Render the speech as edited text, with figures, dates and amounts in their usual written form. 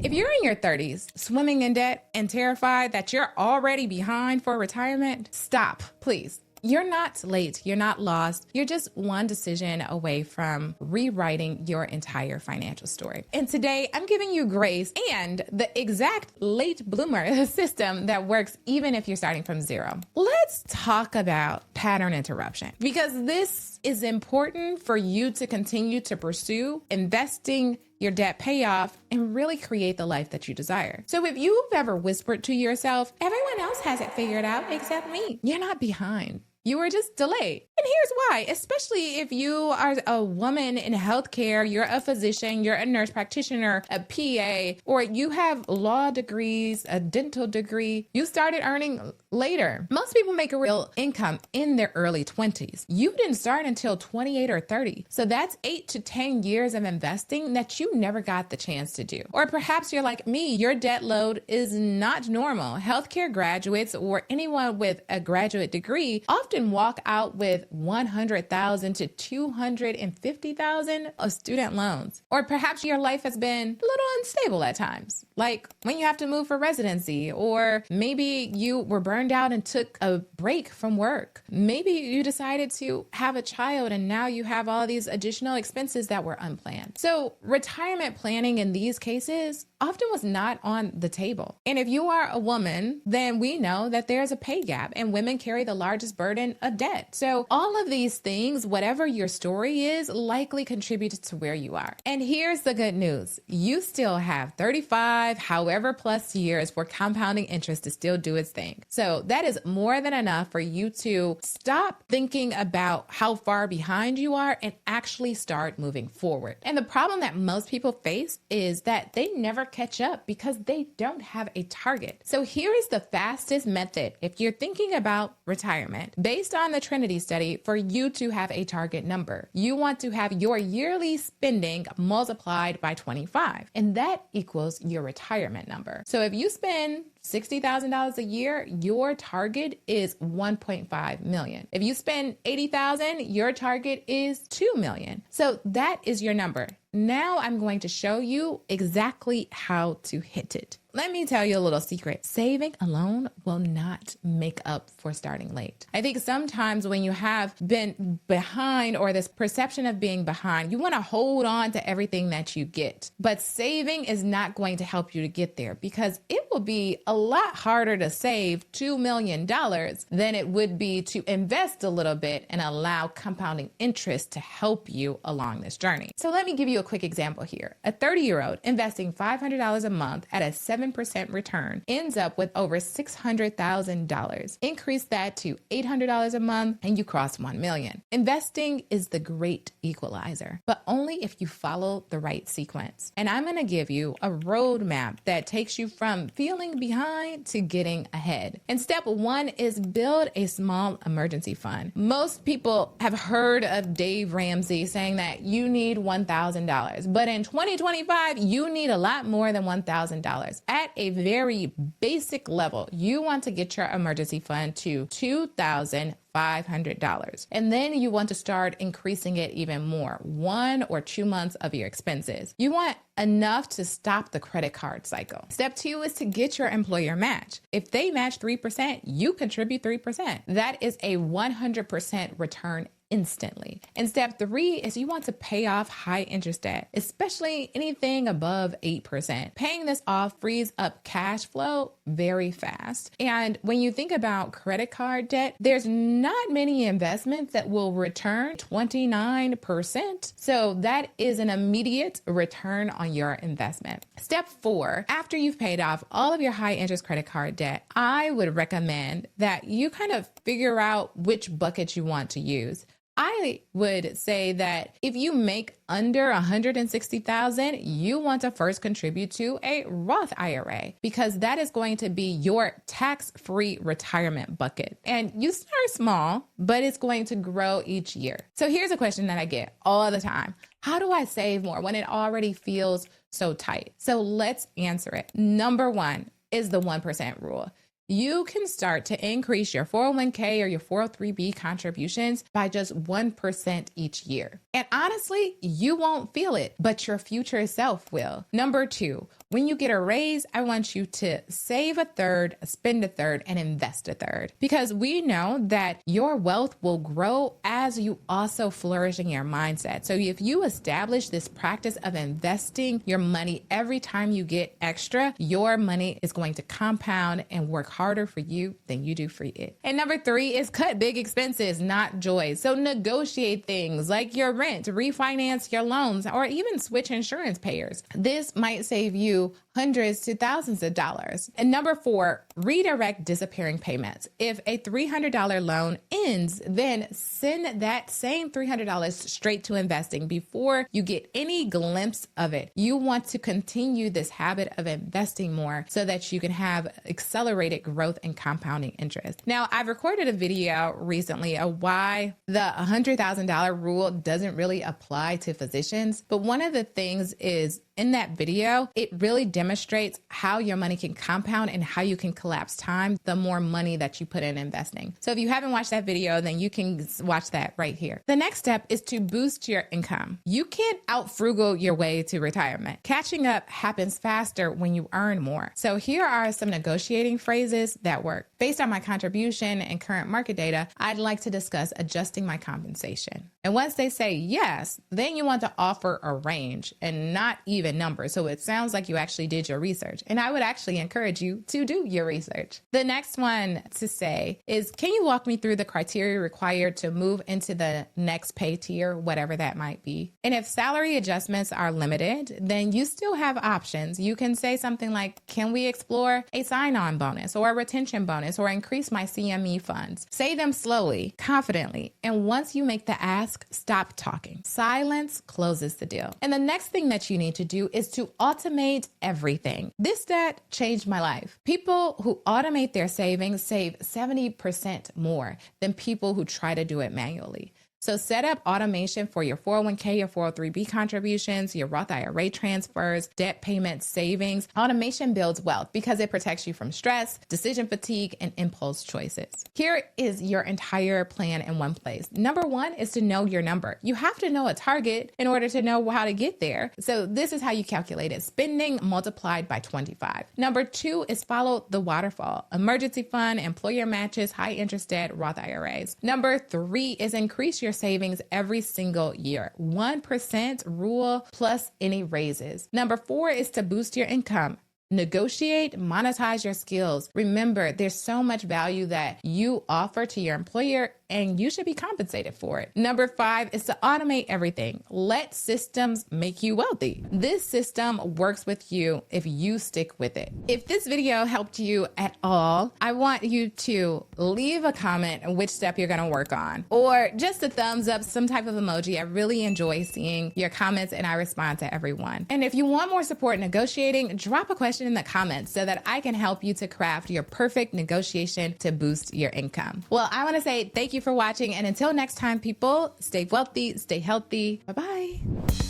If you're in your 30s, swimming in debt and terrified that you're already behind for retirement, stop, please. You're not late. You're not lost. You're just one decision away from rewriting your entire financial story. And today, I'm giving you grace and the exact late bloomer system that works even if you're starting from zero. Let's talk about pattern interruption, because this is important for you to continue to pursue investing your debt payoff and really create the life that you desire. So if you've ever whispered to yourself, everyone else has it figured out except me, you're not behind. You were just delayed. And here's why, especially if you are a woman in healthcare, you're a physician, you're a nurse practitioner, a PA, or you have law degrees, a dental degree, you started earning later. Most people make a real income in their early 20s. You didn't start until 28 or 30. So that's 8 to 10 years of investing that you never got the chance to do. Or perhaps you're like me, your debt load is not normal. Healthcare graduates or anyone with a graduate degree often walk out with $100,000 to $250,000 of student loans. Or perhaps your life has been a little unstable at times, like when you have to move for residency, or maybe you were burned out and took a break from work. Maybe you decided to have a child and now you have all these additional expenses that were unplanned. So retirement planning in these cases often was not on the table. And if you are a woman, then we know that there's a pay gap and women carry the largest burden of debt. So all of these things, whatever your story is, likely contributed to where you are. And here's the good news. You still have 35, however plus years for compounding interest to still do its thing. So that is more than enough for you to stop thinking about how far behind you are and actually start moving forward. And the problem that most people face is that they never catch up because they don't have a target. So here is the fastest method if you're thinking about retirement. Based on the Trinity study, for you to have a target number, you want to have your yearly spending multiplied by 25, and that equals your retirement number. So if you spend $60,000 a year, your target is 1.5 million. If you spend 80,000, your target is 2 million. So that is your number. Now I'm going to show you exactly how to hit it. Let me tell you a little secret. Saving alone will not make up for starting late. I think sometimes when you have been behind, or this perception of being behind, you want to hold on to everything that you get. But saving is not going to help you to get there, because it will be a lot harder to save $2 million than it would be to invest a little bit and allow compounding interest to help you along this journey. So let me give you a quick example here. A 30-year-old investing $500 a month at a 7% return ends up with over $600,000. Increase that to $800 a month and you cross 1 million. Investing is the great equalizer, but only if you follow the right sequence. And I'm going to give you a roadmap that takes you from feeling behind to getting ahead. And step 1 is build a small emergency fund. Most people have heard of Dave Ramsey saying that you need $1,000. But in 2025, you need a lot more than $1,000. At a very basic level, you want to get your emergency fund to $2,500. And then you want to start increasing it even more, 1 or 2 months of your expenses. You want enough to stop the credit card cycle. Step 2 is to get your employer match. If they match 3%, you contribute 3%. That is a 100% return instantly. And step 3 is you want to pay off high interest debt, especially anything above 8%. Paying this off frees up cash flow very fast. And when you think about credit card debt, there's not many investments that will return 29%. So that is an immediate return on your investment. Step 4, after you've paid off all of your high interest credit card debt, I would recommend that you kind of figure out which bucket you want to use. I would say that if you make under $160,000, you want to first contribute to a Roth IRA, because that is going to be your tax-free retirement bucket. And you start small, but it's going to grow each year. So here's a question that I get all the time. How do I save more when it already feels so tight? So let's answer it. Number 1 is the 1% rule. You can start to increase your 401k or your 403b contributions by just 1% each year. And honestly, you won't feel it, but your future self will. Number 2, When you get a raise, I want you to save a third, spend a third, and invest a third. Because we know that your wealth will grow as you also flourish in your mindset. So if you establish this practice of investing your money every time you get extra, your money is going to compound and work harder for you than you do for it. And number 3 is cut big expenses, not joys. So negotiate things like your rent, refinance your loans, or even switch insurance payers. This might save you hundreds to thousands of dollars. And number 4, redirect disappearing payments. If a $300 loan ends, then send that same $300 straight to investing before you get any glimpse of it. You want to continue this habit of investing more so that you can have accelerated growth and compounding interest. Now, I've recorded a video recently of why the $100,000 rule doesn't really apply to physicians. But one of the things is in that video, it really demonstrates how your money can compound and how you can collapse time the more money that you put in investing. So if you haven't watched that video, then you can watch that right here. The next step is to boost your income. You can't out-frugal your way to retirement. Catching up happens faster when you earn more. So here are some negotiating phrases that work. Based on my contribution and current market data, I'd like to discuss adjusting my compensation. And once they say yes, then you want to offer a range and not even numbers. So it sounds like you actually did your research. And I would actually encourage you to do your research. The next one to say is, can you walk me through the criteria required to move into the next pay tier, whatever that might be? And if salary adjustments are limited, then you still have options. You can say something like, can we explore a sign-on bonus or a retention bonus or increase my CME funds? Say them slowly, confidently. And once you make the ask, stop talking. Silence closes the deal. And the next thing that you need to do is to automate everything. This stat changed my life. People who automate their savings save 70% more than people who try to do it manually. So set up automation for your 401k, your 403b contributions, your Roth IRA transfers, debt payments, savings. Automation builds wealth because it protects you from stress, decision fatigue, and impulse choices. Here is your entire plan in one place. Number 1 is to know your number. You have to know a target in order to know how to get there. So this is how you calculate it. Spending multiplied by 25. Number 2 is follow the waterfall. Emergency fund, employer matches, high interest debt, Roth IRAs. Number 3 is increase your savings every single year. 1% rule plus any raises. Number 4 is to boost your income. Negotiate, monetize your skills. Remember, there's so much value that you offer to your employer and you should be compensated for it. Number 5 is to automate everything. Let systems make you wealthy. This system works with you if you stick with it. If this video helped you at all, I want you to leave a comment on which step you're going to work on, or just a thumbs up, some type of emoji. I really enjoy seeing your comments and I respond to everyone. And if you want more support negotiating, drop a question in the comments so that I can help you to craft your perfect negotiation to boost your income. Well, I want to say thank you for watching, and until next time, people, stay wealthy, stay healthy. Bye-bye.